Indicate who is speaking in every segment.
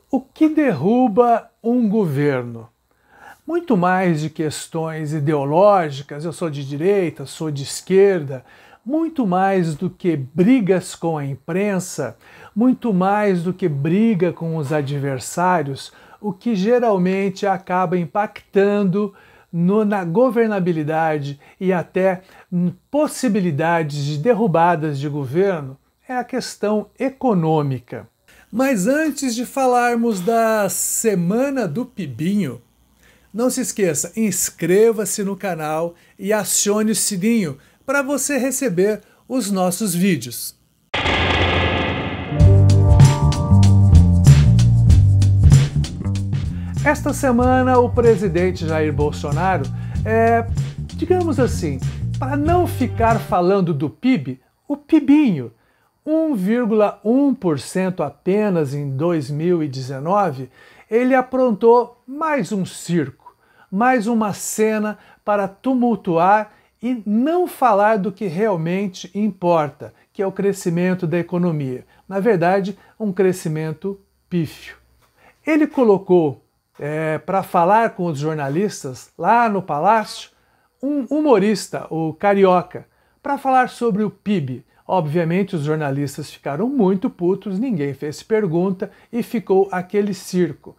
Speaker 1: O que derruba um governo? Muito mais de questões ideológicas, eu sou de direita, sou de esquerda, muito mais do que brigas com a imprensa, muito mais do que briga com os adversários, o que geralmente acaba impactando na governabilidade e até possibilidades de derrubadas de governo é a questão econômica. Mas antes de falarmos da Semana do Pibinho, não se esqueça, inscreva-se no canal e acione o sininho para você receber os nossos vídeos. Esta semana o presidente Jair Bolsonaro, digamos assim, para não ficar falando do PIB, o Pibinho, 1,1% apenas em 2019, ele aprontou mais um circo, mais uma cena para tumultuar e não falar do que realmente importa, que é o crescimento da economia. Na verdade, um crescimento pífio. Ele colocou para falar com os jornalistas lá no Palácio um humorista, o Carioca, para falar sobre o PIB. Obviamente os jornalistas ficaram muito putos, ninguém fez pergunta e ficou aquele circo.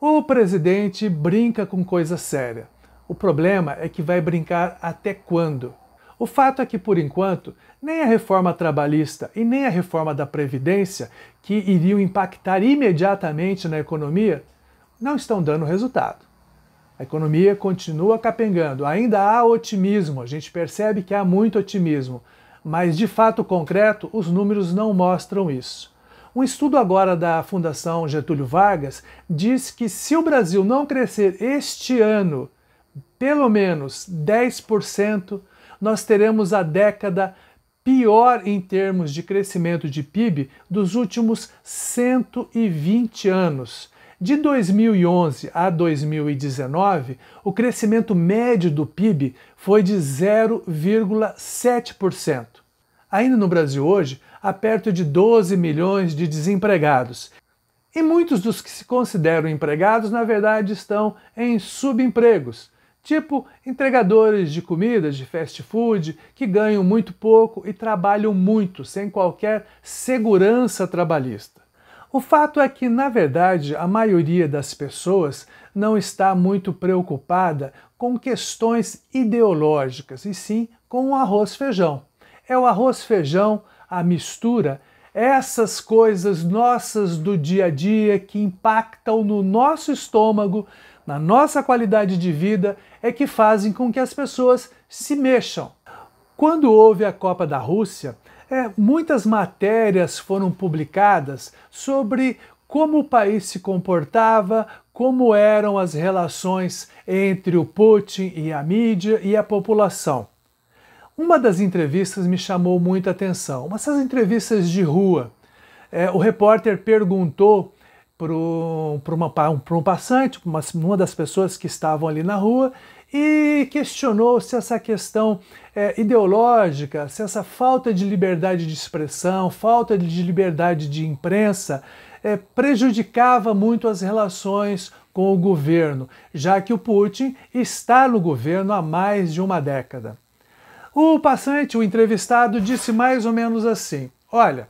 Speaker 1: O presidente brinca com coisa séria. O problema é que vai brincar até quando? O fato é que, por enquanto, nem a reforma trabalhista e nem a reforma da Previdência, que iriam impactar imediatamente na economia, não estão dando resultado. A economia continua capengando, ainda há otimismo, a gente percebe que há muito otimismo, mas de fato concreto os números não mostram isso. Um estudo agora da Fundação Getúlio Vargas diz que se o Brasil não crescer este ano pelo menos 10%, nós teremos a década pior em termos de crescimento de PIB dos últimos 120 anos. De 2011 a 2019, o crescimento médio do PIB foi de 0,7%. Ainda no Brasil hoje, há perto de 12 milhões de desempregados. E muitos dos que se consideram empregados, na verdade, estão em subempregos, tipo entregadores de comidas, de fast food, que ganham muito pouco e trabalham muito, sem qualquer segurança trabalhista. O fato é que, na verdade, a maioria das pessoas não está muito preocupada com questões ideológicas, e sim com o arroz-feijão. É o arroz-feijão, a mistura, essas coisas nossas do dia a dia que impactam no nosso estômago, na nossa qualidade de vida, é que fazem com que as pessoas se mexam. Quando houve a Copa da Rússia, muitas matérias foram publicadas sobre como o país se comportava, como eram as relações entre o Putin e a mídia e a população. Uma das entrevistas me chamou muita atenção, essas entrevistas de rua. O repórter perguntou para um passante, uma das pessoas que estavam ali na rua, e questionou se essa questão ideológica, se essa falta de liberdade de expressão, falta de liberdade de imprensa prejudicava muito as relações com o governo, já que o Putin está no governo há mais de uma década. O passante, o entrevistado, disse mais ou menos assim: olha,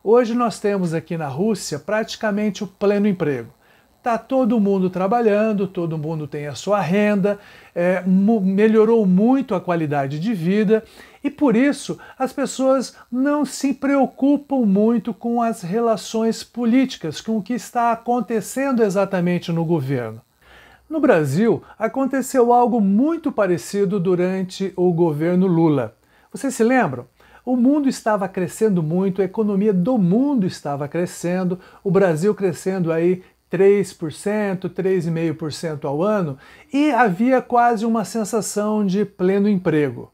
Speaker 1: hoje nós temos aqui na Rússia praticamente o pleno emprego. Está todo mundo trabalhando, todo mundo tem a sua renda, melhorou muito a qualidade de vida e por isso as pessoas não se preocupam muito com as relações políticas, com o que está acontecendo exatamente no governo. No Brasil, aconteceu algo muito parecido durante o governo Lula. Vocês se lembram? O mundo estava crescendo muito, a economia do mundo estava crescendo, o Brasil crescendo aí 3%, 3,5% ao ano, e havia quase uma sensação de pleno emprego.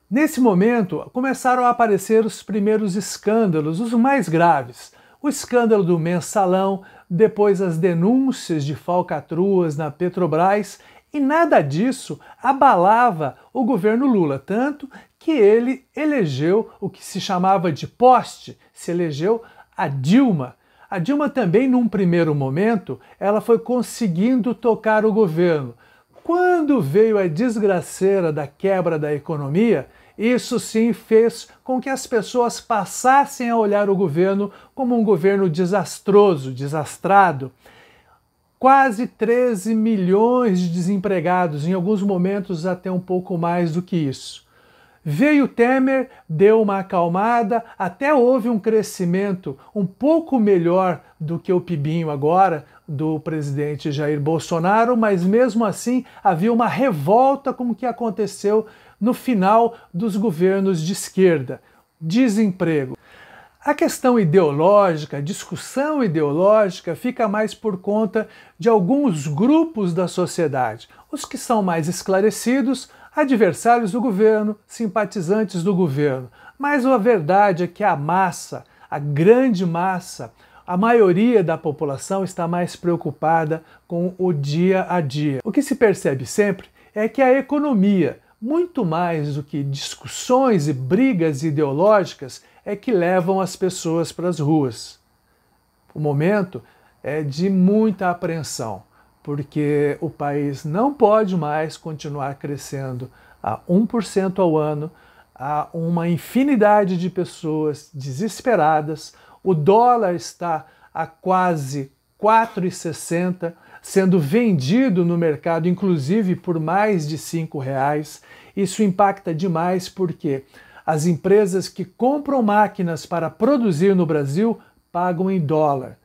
Speaker 1: Nesse momento, começaram a aparecer os primeiros escândalos, os mais graves. O escândalo do Mensalão, depois as denúncias de falcatruas na Petrobras, e nada disso abalava o governo Lula, tanto que ele elegeu o que se chamava de poste, se elegeu a Dilma, A Dilma também, num primeiro momento, ela foi conseguindo tocar o governo. Quando veio a desgraceira da quebra da economia, isso sim fez com que as pessoas passassem a olhar o governo como um governo desastroso, desastrado. Quase 13 milhões de desempregados, em alguns momentos até um pouco mais do que isso. Veio Temer, deu uma acalmada, até houve um crescimento um pouco melhor do que o PIBinho agora, do presidente Jair Bolsonaro, mas mesmo assim havia uma revolta com o que aconteceu no final dos governos de esquerda. Desemprego. A questão ideológica, a discussão ideológica fica mais por conta de alguns grupos da sociedade. Os que são mais esclarecidos, adversários do governo, simpatizantes do governo. Mas a verdade é que a massa, a grande massa, a maioria da população está mais preocupada com o dia a dia. O que se percebe sempre é que a economia, muito mais do que discussões e brigas ideológicas, é que levam as pessoas para as ruas. O momento é de muita apreensão, porque o país não pode mais continuar crescendo a 1% ao ano, há uma infinidade de pessoas desesperadas, o dólar está a quase 4,60, sendo vendido no mercado, inclusive por mais de R$5. Isso impacta demais porque as empresas que compram máquinas para produzir no Brasil pagam em dólar.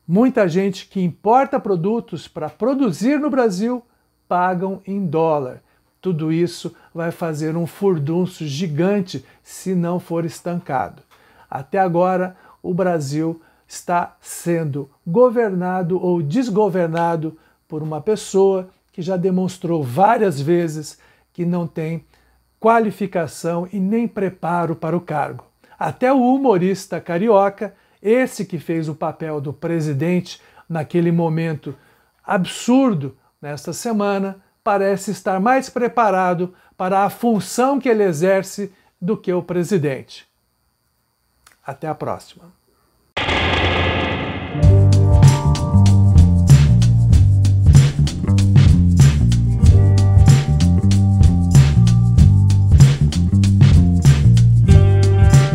Speaker 1: Muita gente que importa produtos para produzir no Brasil pagam em dólar. Tudo isso vai fazer um furdunço gigante se não for estancado. Até agora, o Brasil está sendo governado ou desgovernado por uma pessoa que já demonstrou várias vezes que não tem qualificação e nem preparo para o cargo. Até o humorista carioca, esse que fez o papel do presidente naquele momento absurdo nesta semana, parece estar mais preparado para a função que ele exerce do que o presidente. Até a próxima.